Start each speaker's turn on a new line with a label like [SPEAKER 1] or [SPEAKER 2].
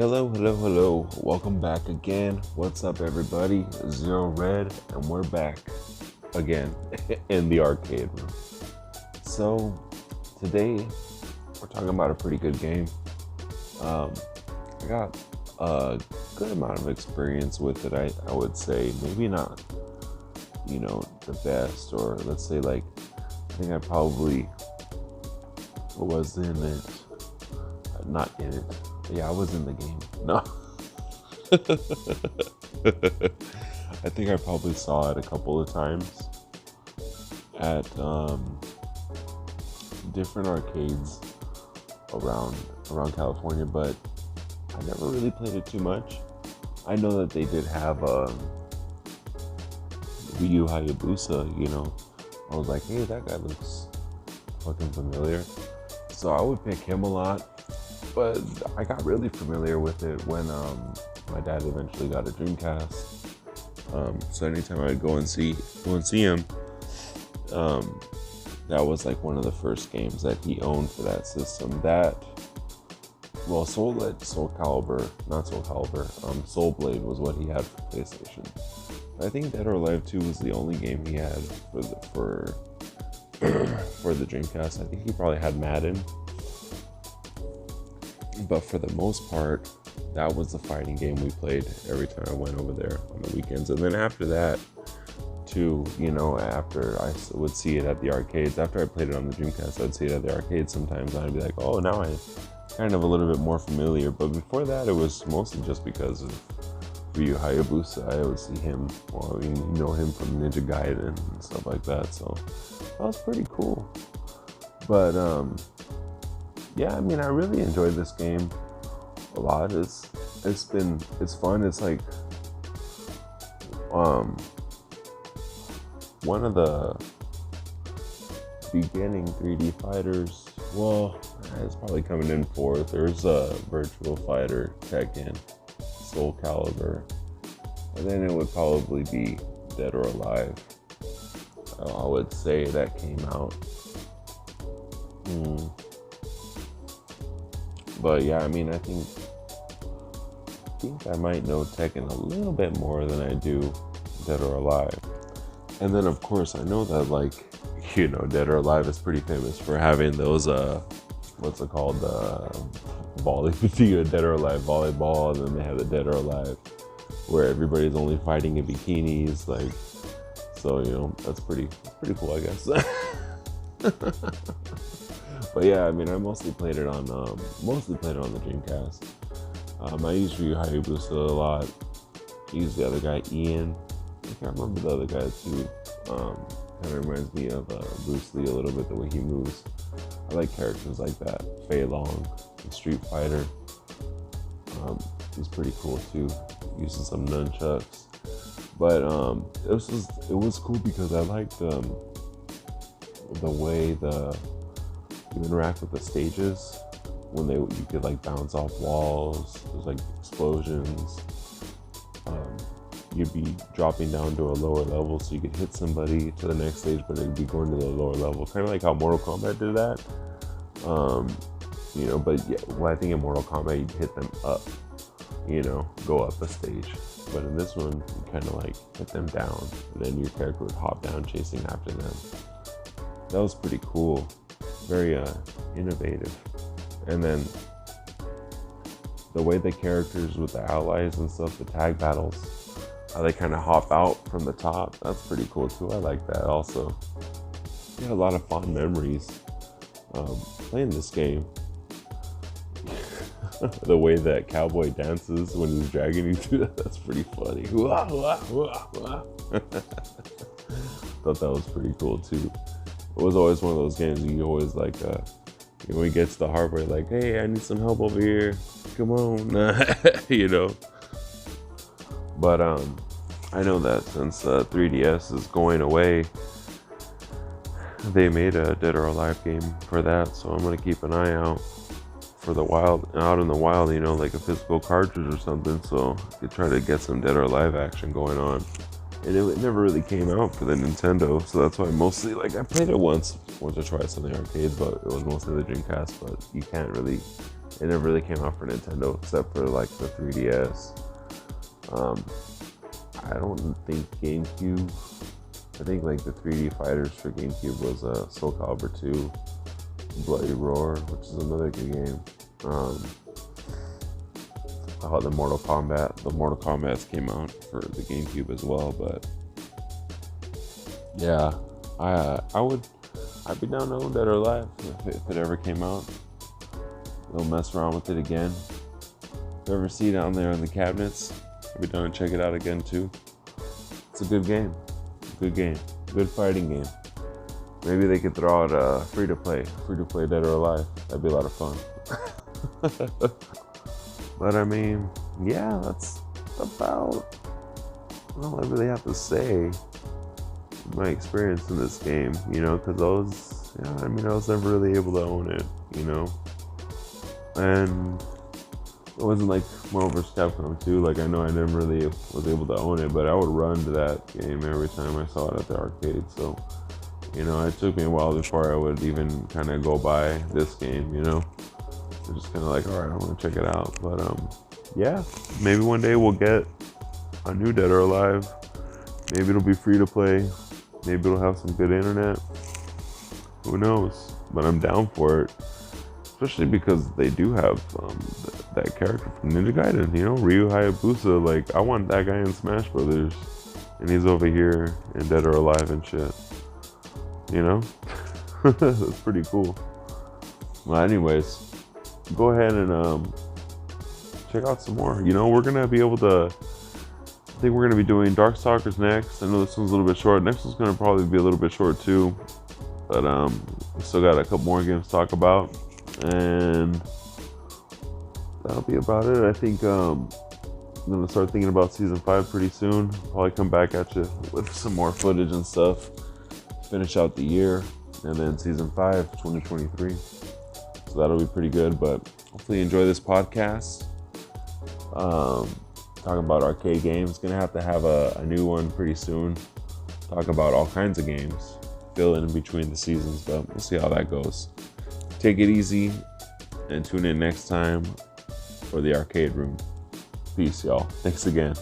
[SPEAKER 1] Hello, hello, hello. Welcome back again. What's up, everybody? Zero Red, and we're back again in the arcade room. So, today we're talking about a pretty good game. I got a good amount of experience with it, I would say. Maybe not, the best, or let's say, I think I probably was in it. Not in it. Yeah, I was in the game. No. I think I probably saw it a couple of times at different arcades around California, but I never really played it too much. I know that they did have Ryu Hayabusa, I was like, hey, that guy looks fucking familiar. So I would pick him a lot. But I got really familiar with it when my dad eventually got a Dreamcast. So anytime I'd go and see him, that was like one of the first games that he owned for that system. Soul Blade was what he had for PlayStation. I think Dead or Alive 2 was the only game he had for the Dreamcast. I think he probably had Madden. But for the most part, that was the fighting game we played every time I went over there on the weekends. And then after that, too, after I would see it at the arcades, after I played it on the Dreamcast, I'd see it at the arcades sometimes. And I'd be like, oh, now I'm kind of a little bit more familiar. But before that, it was mostly just because of Ryu Hayabusa. I would see him, him from Ninja Gaiden and stuff like that. So that was pretty cool. But, yeah, I really enjoyed this game a lot. It's fun. It's like one of the beginning 3D fighters. Well, it's probably coming in fourth. There's a Virtual Fighter, Tekken, Soul Calibur, and then it would probably be Dead or Alive. I would say that came out. But yeah, I think I might know Tekken a little bit more than I do Dead or Alive. And then of course I know that Dead or Alive is pretty famous for having those what's it called, Dead or Alive volleyball, and then they have the Dead or Alive where everybody's only fighting in bikinis, so that's pretty cool, I guess. But yeah, I mostly played it on the Dreamcast. I used Ryu Hayabusa a lot. I used the other guy, Ian. I can't remember the other guy too. Kind of reminds me of Bruce Lee a little bit, the way he moves. I like characters like that. Fei Long, the Street Fighter. He's pretty cool too. Using some nunchucks. But it was cool because I liked the way you interact with the stages when you could bounce off walls. There's explosions. You'd be dropping down to a lower level so you could hit somebody to the next stage, but it'd be going to the lower level, kind of like how Mortal Kombat did that. But yeah, I think in Mortal Kombat you'd hit them up, go up a stage. But in this one, you kind of hit them down, and then your character would hop down chasing after them. That was pretty cool. Very innovative. And then the way the characters with the allies and stuff, the tag battles, how they kind of hop out from the top, that's pretty cool too. I like that also. I had a lot of fond memories playing this game. The way that Cowboy dances when he's dragging you through that's pretty funny. Thought that was pretty cool too. It was always one of those games you always when he gets to the hardware, hey, I need some help over here. Come on, But I know that since 3DS is going away, they made a Dead or Alive game for that. So I'm gonna keep an eye out for out in the wild, like a physical cartridge or something, so I could try to get some Dead or Alive action going on. And it never really came out for the Nintendo, so that's why mostly, I played it once or twice in the arcades, but it was mostly the Dreamcast. But you can't really It never really came out for Nintendo except for like the 3DS. I don't think GameCube. I think like the 3D fighters for GameCube was Soul Calibur 2, Bloody Roar, which is another good game. The Mortal Kombat came out for the GameCube as well, but yeah, I'd be down to own Dead or Alive if it ever came out. We'll mess around with it again. If you ever see it down there in the cabinets, I'd be down to check it out again too. It's a good game. Good fighting game. Maybe they could throw out free to play Dead or Alive. That'd be a lot of fun. But I mean, yeah, that's about all I really have to say. My experience in this game, because I was never really able to own it, and it wasn't like Marvel vs. Capcom 2. Like, I know I never really was able to own it, but I would run to that game every time I saw it at the arcade. So, it took me a while before I would even kind of go buy this game, I'm just kind of like, all right, I want to check it out. But, yeah, maybe one day we'll get a new Dead or Alive. Maybe it'll be free to play. Maybe it'll have some good internet. Who knows? But I'm down for it. Especially because they do have that character from Ninja Gaiden, Ryu Hayabusa. Like, I want that guy in Smash Brothers. And he's over here in Dead or Alive and shit. That's pretty cool. Well, anyways, go ahead and check out some more. We're going to be able to... I think we're going to be doing Darkstalkers next. I know this one's a little bit short. Next one's going to probably be a little bit short too. But we still got a couple more games to talk about. And that'll be about it. I think I'm going to start thinking about Season 5 pretty soon. Probably come back at you with some more footage and stuff. Finish out the year. And then Season 5, 2023. So that'll be pretty good. But hopefully you enjoy this podcast. Talking about arcade games. Gonna have to have a new one pretty soon. Talk about all kinds of games. Fill in between the seasons, but we'll see how that goes. Take it easy and tune in next time for the arcade room. Peace, y'all. Thanks again.